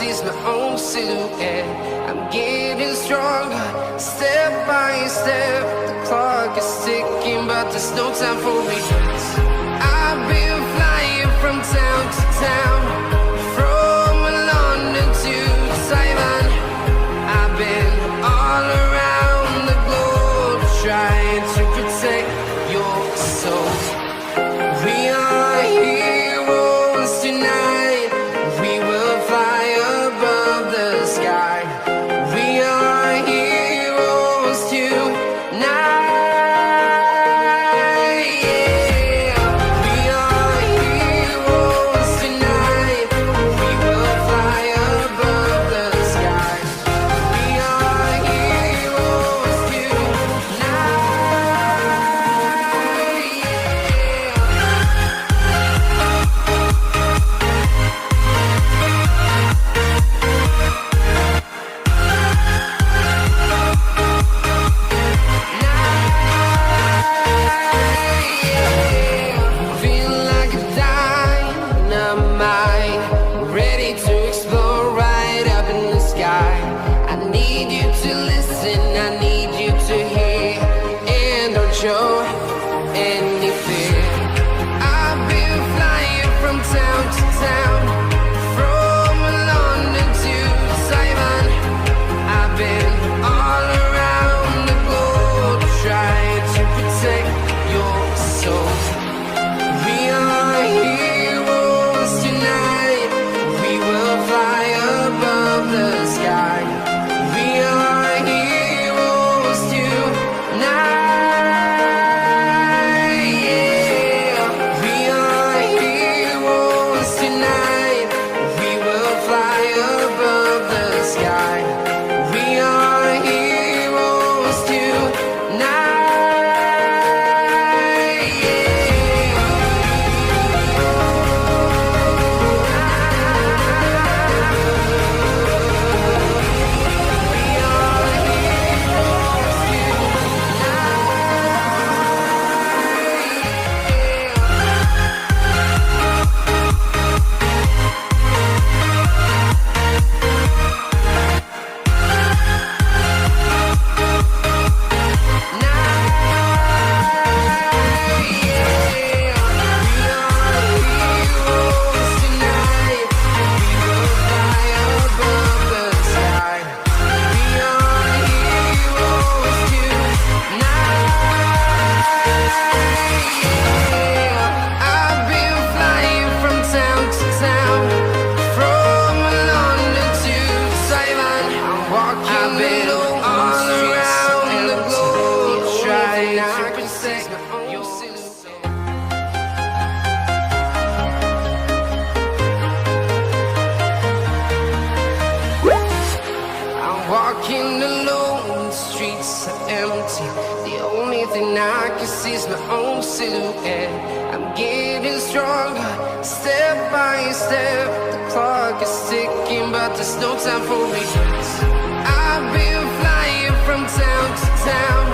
see is my own silhouette. I'm getting stronger, step by step. The clock is ticking, but there's no time for me. I've been flying from town to town, from London to Taiwan. I've been all around the globe, trying to protect your soul. We are heroes tonight. We will fly above the sky. We are heroes tonight. Yeah. We are heroes tonight. We will fly above the sky. We are heroes tonight. Feel like a dynamite, ready to explode right up in the sky. I need you to listen, I need you to hear, and don't show any fear. I've been flying from town to town, from London to Taiwan. I've been all around the globe, trying to protect your soul. We are heroes tonight. We will fly above the sky. We are heroes tonight. Yeah. We are heroes tonight. We will fly above the sky. We are heroes tonight. I've been flying from town to town, from London to Taiwan. I've been all around the globe, trying to protect your silhouette. I'm walking alone, the streets are empty. The only thing I can see is my own silhouette. I'm getting stronger, step by step. The clock is ticking, but there's no time for me. I've been flying from town to town,